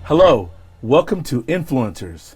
Hello, welcome to Influencers,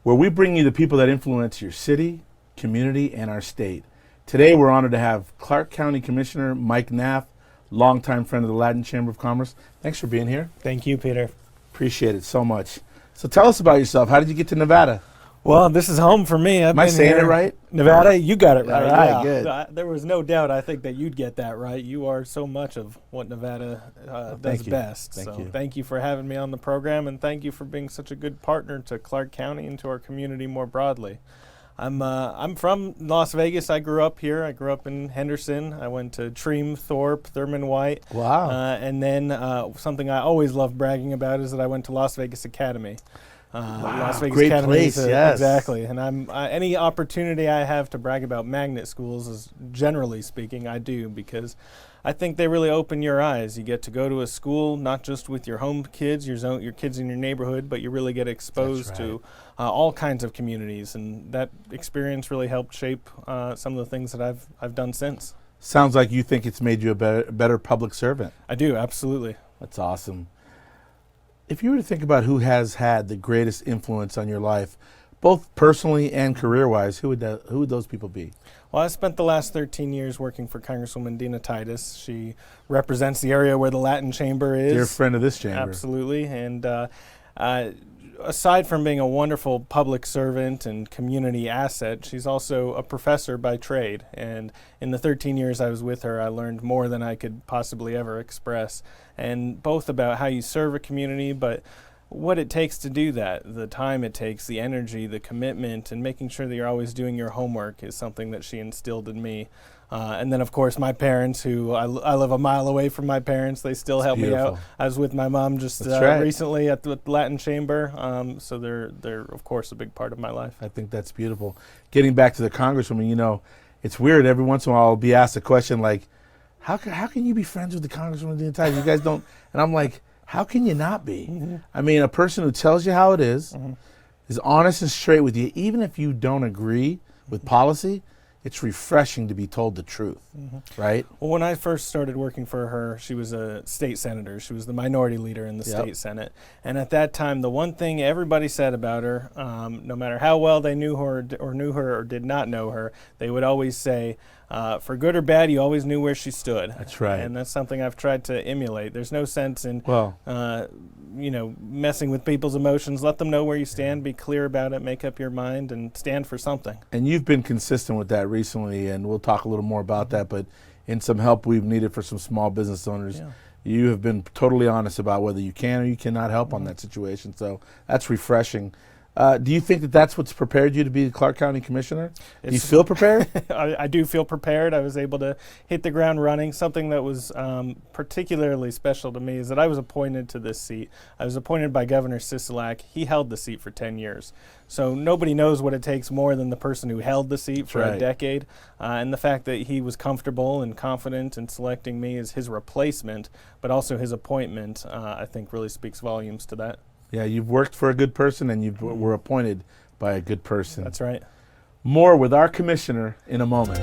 where we bring you the people that influence your city, community, and our state. Today we're honored to have Clark County Commissioner Mike Naft, longtime friend of the Latin Chamber of Commerce. Thanks for being here. Thank you, Peter. Appreciate it so much. So tell us about yourself. How did you get to Nevada? Well, this is home for me. Am I saying it right? Nevada, you got it right. All right, yeah. good. There was no doubt, I think, that you'd get that right. You are so much of what Nevada does best. Thank you for having me on the program, and thank you for being such a good partner to Clark County and to our community more broadly. I'm from Las Vegas. I grew up here. I grew up in Henderson. I went to Treem, Thorpe, Thurman White. Wow. And then something I always love bragging about is that I went to Las Vegas Academy. Wow, Las Vegas great Academy place, yes. Exactly. And I'm any opportunity I have to brag about magnet schools, is generally speaking, I do, because I think they really open your eyes. You get to go to a school not just with your home kids, your kids in your neighborhood, but you really get exposed to all kinds of communities, and that experience really helped shape some of the things that I've done since. Sounds like you think it's made you a better public servant. I do, absolutely. That's awesome. If you were to think about who has had the greatest influence on your life, both personally and career-wise, who would those people be? Well, I spent the last 13 years working for Congresswoman Dina Titus. She represents the area where the Latin Chamber is. Dear friend of this chamber. Absolutely. And aside from being a wonderful public servant and community asset, she's also a professor by trade. And in the 13 years I was with her, I learned more than I could possibly ever express. And both about how you serve a community, but what it takes to do that, the time it takes, the energy, the commitment, and making sure that you're always doing your homework is something that she instilled in me. And then, of course, my parents, who I live a mile away from my parents. They still help me out. I was with my mom just recently at the Latin Chamber, so they're, of course, a big part of my life. I think that's beautiful. Getting back to the Congresswoman, you know, it's weird. Every once in a while I'll be asked a question like, how can you be friends with the Congresswoman the entire time? You guys don't. And I'm like, how can you not be? Mm-hmm. I mean, a person who tells you how it is honest and straight with you, even if you don't agree with policy. It's refreshing to be told the truth, right? Well, when I first started working for her, she was a state senator. She was the minority leader in the state Senate. And at that time, the one thing everybody said about her, no matter how well they knew her or did not know her, they would always say, for good or bad, you always knew where she stood. That's right. And that's something I've tried to emulate. There's no sense in messing with people's emotions. Let them know where you stand, be clear about it, make up your mind, and stand for something. And you've been consistent with that recently, and we'll talk a little more about that, but in some help we've needed for some small business owners, you have been totally honest about whether you can or you cannot help on that situation, so that's refreshing. Do you think that that's what's prepared you to be the Clark County Commissioner? Do you feel prepared? I do feel prepared. I was able to hit the ground running. Something that was particularly special to me is that I was appointed to this seat. I was appointed by Governor Sisolak. He held the seat for 10 years. So nobody knows what it takes more than the person who held the seat for a decade. And the fact that he was comfortable and confident in selecting me as his replacement, but also his appointment, I think really speaks volumes to that. Yeah, you've worked for a good person and you were appointed by a good person. That's right. More with our commissioner in a moment.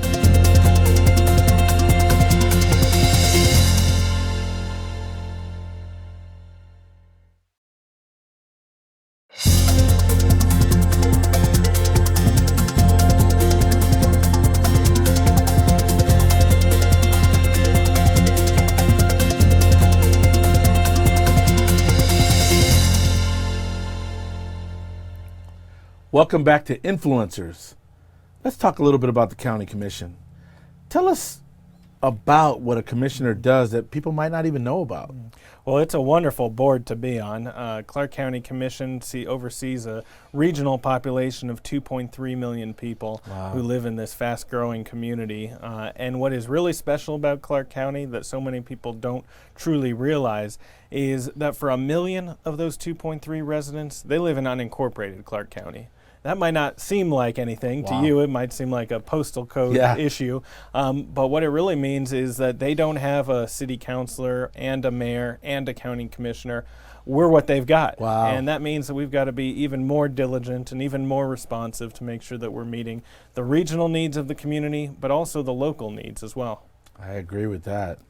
Welcome back to Influencers. Let's talk a little bit about the County Commission. Tell us about what a commissioner does that people might not even know about. Well, it's a wonderful board to be on. Clark County Commission oversees a regional population of 2.3 million people who live in this fast-growing community. And what is really special about Clark County that so many people don't truly realize is that for 1 million of those 2.3 residents, they live in unincorporated Clark County. That might not seem like anything to you. It might seem like a postal code issue. But what it really means is that they don't have a city councilor and a mayor and a county commissioner. We're what they've got. And that means that we've got to be even more diligent and even more responsive to make sure that we're meeting the regional needs of the community, but also the local needs as well. I agree with that.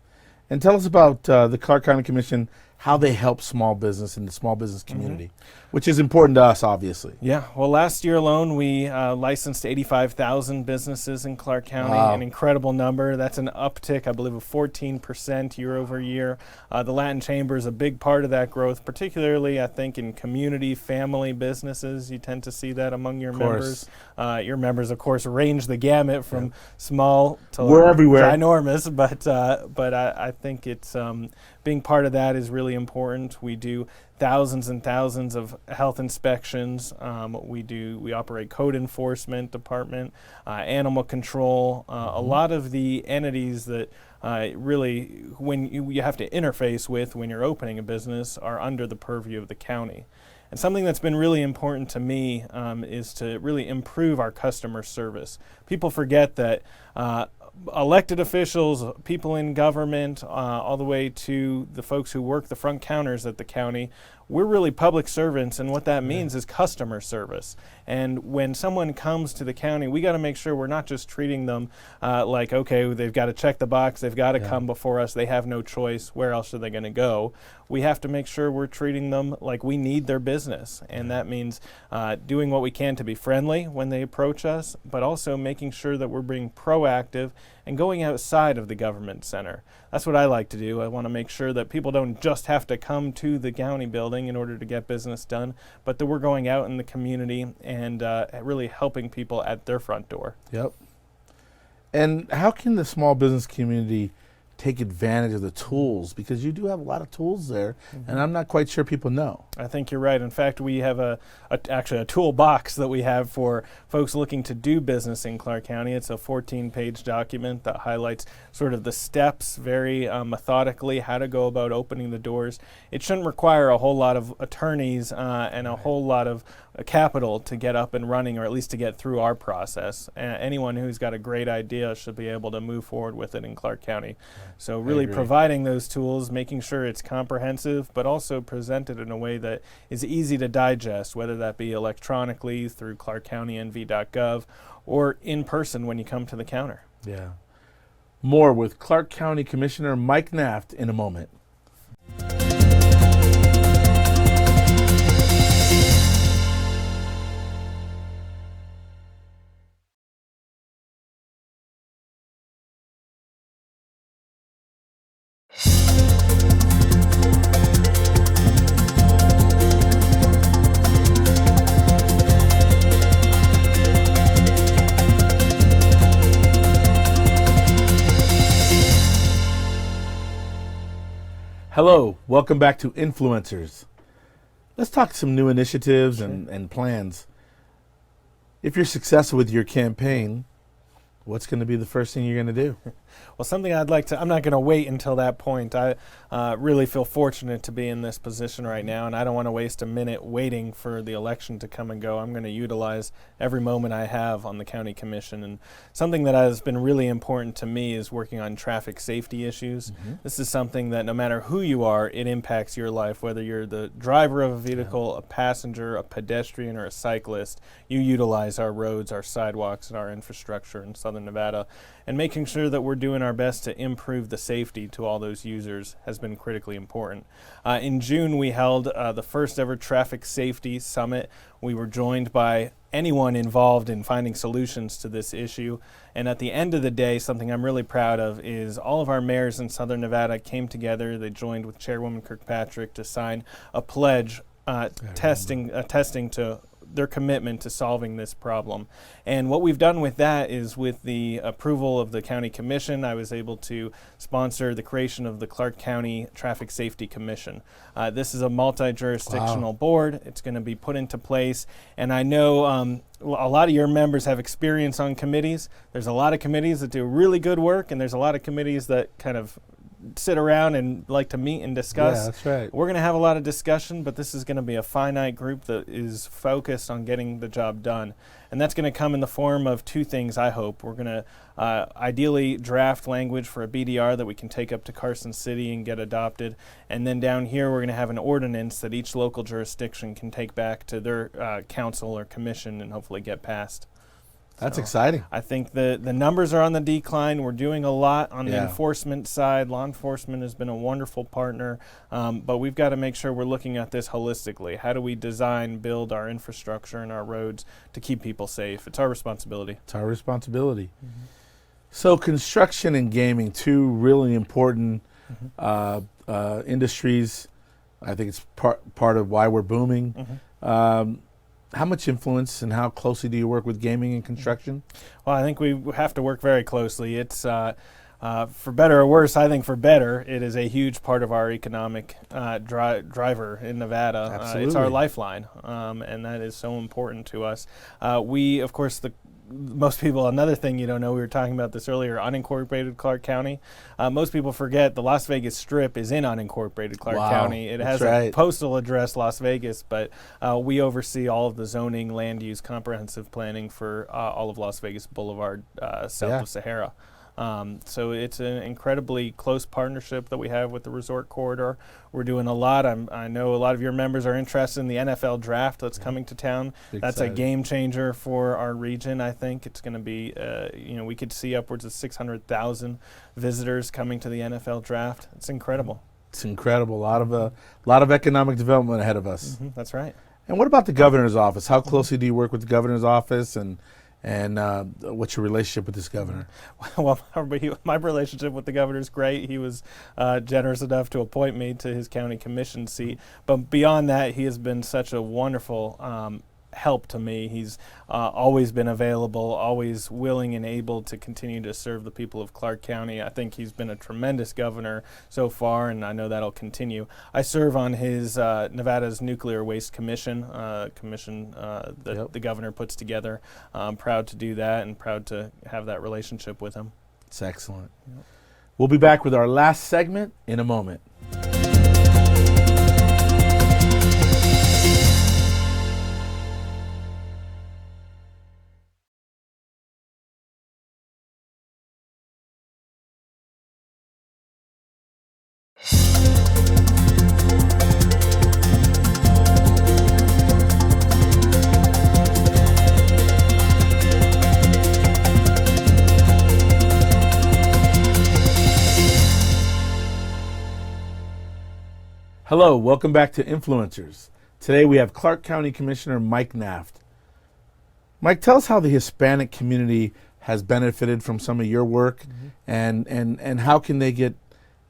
And tell us about the Clark County Commission how they help small business and the small business community, which is important to us, obviously. Yeah, well, last year alone, we licensed 85,000 businesses in Clark County, an incredible number. That's an uptick, I believe, of 14% year over year. The Latin Chamber is a big part of that growth, particularly, I think, in community, family businesses. You tend to see that among your members. Your members, of course, range the gamut from small to ginormous, but I think it's being part of that is really important. We do thousands and thousands of health inspections. We operate code enforcement department, animal control. A lot of the entities that really, when you have to interface with when you're opening a business, are under the purview of the county. And something that's been really important to me is to really improve our customer service. People forget that elected officials, people in government, all the way to the folks who work the front counters at the county, we're really public servants, and what that means is customer service. And when someone comes to the county, we got to make sure we're not just treating them like, okay, they've got to check the box, they've got to come before us, they have no choice, where else are they going to go? We have to make sure we're treating them like we need their business, and that means doing what we can to be friendly when they approach us, but also making sure that we're being proactive and going outside of the government center. That's what I like to do. I want to make sure that people don't just have to come to the county building in order to get business done, but that we're going out in the community and really helping people at their front door. Yep. And how can the small business community take advantage of the tools? Because you do have a lot of tools there, and I'm not quite sure people know. I think you're right. In fact, we have actually a toolbox that we have for folks looking to do business in Clark County. It's a 14-page document that highlights sort of the steps very methodically, how to go about opening the doors. It shouldn't require a whole lot of attorneys and a whole lot of capital to get up and running, or at least to get through our process. Anyone who's got a great idea should be able to move forward with it in Clark County. So really providing those tools, making sure it's comprehensive, but also presented in a way that is easy to digest, whether that be electronically through clarkcountynv.gov or in person when you come to the counter. Yeah. More with Clark County Commissioner Mike Naft in a moment. Hello, welcome back to Influencers. Let's talk some new initiatives and plans. If you're successful with your campaign, what's going to be the first thing you're going to do? Well, something I'd like to, I'm not going to wait until that point. I really feel fortunate to be in this position right now, and I don't want to waste a minute waiting for the election to come and go. I'm going to utilize every moment I have on the county commission. And something that has been really important to me is working on traffic safety issues. This is something that no matter who you are, it impacts your life, whether you're the driver of a vehicle, a passenger, a pedestrian, or a cyclist. You utilize our roads, our sidewalks, and our infrastructure in Southern Nevada. And making sure that we're doing our best to improve the safety to all those users has been critically important. In June, we held the first ever Traffic Safety Summit. We were joined by anyone involved in finding solutions to this issue. And at the end of the day, something I'm really proud of is all of our mayors in Southern Nevada came together. They joined with Chairwoman Kirkpatrick to sign a pledge attesting to their commitment to solving this problem. And what we've done with that is, with the approval of the county commission, I was able to sponsor the creation of the Clark County Traffic Safety Commission. This is a multi-jurisdictional board. It's going to be put into place, and I know a lot of your members have experience on committees. There's a lot of committees that do really good work, and there's a lot of committees that kind of sit around and like to meet and discuss. Yeah, that's right. We're going to have a lot of discussion, but this is going to be a finite group that is focused on getting the job done. And that's going to come in the form of two things, I hope. We're going to ideally draft language for a BDR that we can take up to Carson City and get adopted. And then down here, we're going to have an ordinance that each local jurisdiction can take back to their council or commission and hopefully get passed. That's So exciting. I think the numbers are on the decline. We're doing a lot on the Yeah. enforcement side. Law enforcement has been a wonderful partner, but we've got to make sure we're looking at this holistically. How do we design, build our infrastructure and our roads to keep people safe? It's our responsibility. It's our responsibility. So construction and gaming, two really important industries. I think it's part of why we're booming. How much influence and how closely do you work with gaming and construction? Well, I think we have to work very closely. It's for better or worse. I think for better, it is a huge part of our economic driver in Nevada. It's our Absolutely. lifeline, and that is so important to us. We, of course, most people, another thing you don't know, we were talking about this earlier, unincorporated Clark County. Most people forget the Las Vegas Strip is in unincorporated Clark Wow, County. It that's has right. a postal address, Las Vegas, but we oversee all of the zoning, land use, comprehensive planning for all of Las Vegas Boulevard south Yeah. of Sahara. So it's an incredibly close partnership that we have with the resort corridor. We're doing a lot. I know a lot of your members are interested in the NFL draft that's coming to town. Big That's a excited. game changer for our region. I think it's going to be, we could see upwards of 600,000 visitors coming to the NFL draft. It's incredible. It's incredible. A lot of economic development ahead of us. That's right. And what about the governor's office? How closely do you work with the governor's office, and what's your relationship with this governor? Well, my relationship with the governor is great. He was generous enough to appoint me to his county commission seat. But beyond that, he has been such a wonderful help to me. He's always been available, always willing and able to continue to serve the people of Clark County. I think he's been a tremendous governor so far, and I know that'll continue. I serve on his Nevada's Nuclear Waste Commission, that Yep. the governor puts together. I'm proud to do that and proud to have that relationship with him. It's excellent. Yep. We'll be back with our last segment in a moment. Hello, welcome back to Influencers. Today we have Clark County Commissioner Mike Naft. Mike, tell us how the Hispanic community has benefited from some of your work, and how can they get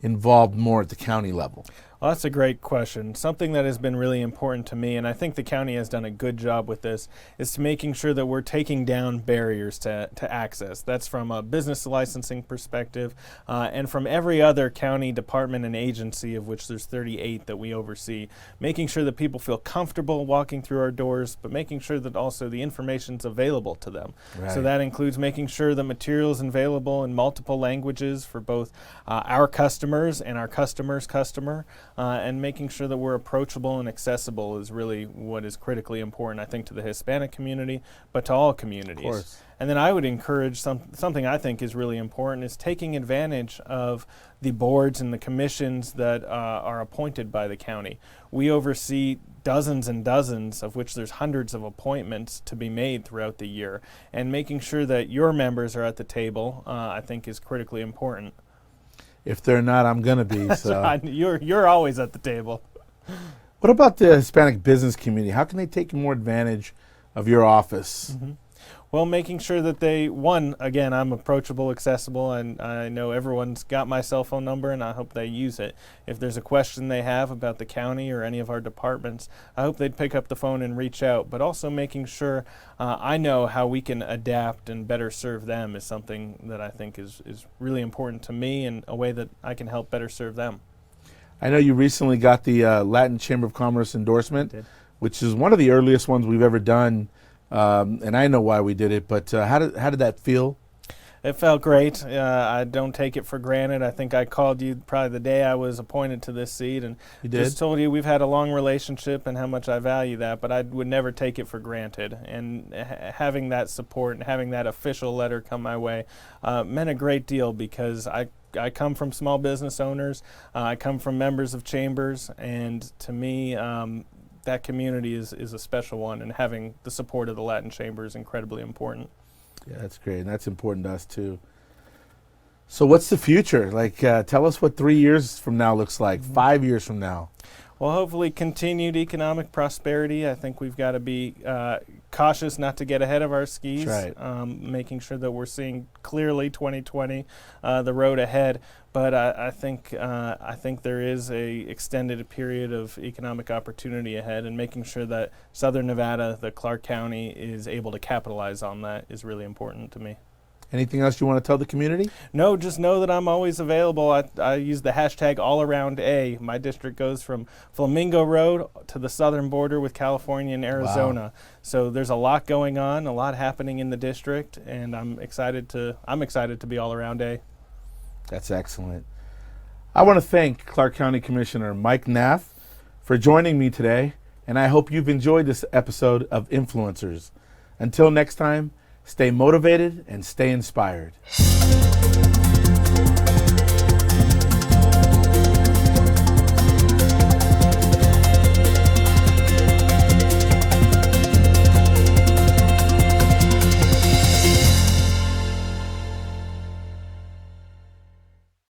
involved more at the county level? Well, that's a great question. Something that has been really important to me, and I think the county has done a good job with this, is to making sure that we're taking down barriers to access. That's from a business licensing perspective, and from every other county department and agency, of which there's 38 that we oversee, making sure that people feel comfortable walking through our doors, but making sure that also the information's available to them. Right. So that includes making sure the material is available in multiple languages for both our customers and our customer's customer. And making sure that we're approachable and accessible is really what is critically important, I think, to the Hispanic community, but to all communities. Of course. And then I would encourage something I think is really important is taking advantage of the boards and the commissions that are appointed by the county. We oversee dozens and dozens, of which there's hundreds of appointments to be made throughout the year. And making sure that your members are at the table, I think, is critically important. If they're not, I'm going to be. So. You're always at the table. What about the Hispanic business community? How can they take more advantage of your office? Well, making sure that again, I'm approachable, accessible, and I know everyone's got my cell phone number, and I hope they use it. If there's a question they have about the county or any of our departments, I hope they'd pick up the phone and reach out. But also making sure I know how we can adapt and better serve them is something that I think is really important to me, and a way that I can help better serve them. I know you recently got the Latin Chamber of Commerce endorsement, which is one of the earliest ones we've ever done. And I know why we did it, but how did that feel? It felt great. I don't take it for granted. I think I called you probably the day I was appointed to this seat, and just told you we've had a long relationship and how much I value that, but I would never take it for granted. And having that support and having that official letter come my way meant a great deal, because I come from small business owners. I come from members of chambers, and to me, that community is a special one, and having the support of the Latin Chamber is incredibly important. Yeah, that's great, and that's important to us too. So what's the future? Like, tell us what 3 years from now looks like, 5 years from now. Well, hopefully continued economic prosperity. I think we've got to be cautious not to get ahead of our skis. That's right. Making sure that we're seeing clearly 2020, the road ahead. But I think there is a extended period of economic opportunity ahead, and making sure that Southern Nevada, the Clark County, is able to capitalize on that is really important to me. Anything else you want to tell the community? No, just know that I'm always available. I use the hashtag AllAroundA. My district goes from Flamingo Road to the southern border with California and Arizona. Wow. So there's a lot going on, a lot happening in the district, and I'm excited to be all around A. That's excellent. I want to thank Clark County Commissioner Mike Naft for joining me today, and I hope you've enjoyed this episode of Influencers. Until next time, stay motivated and stay inspired.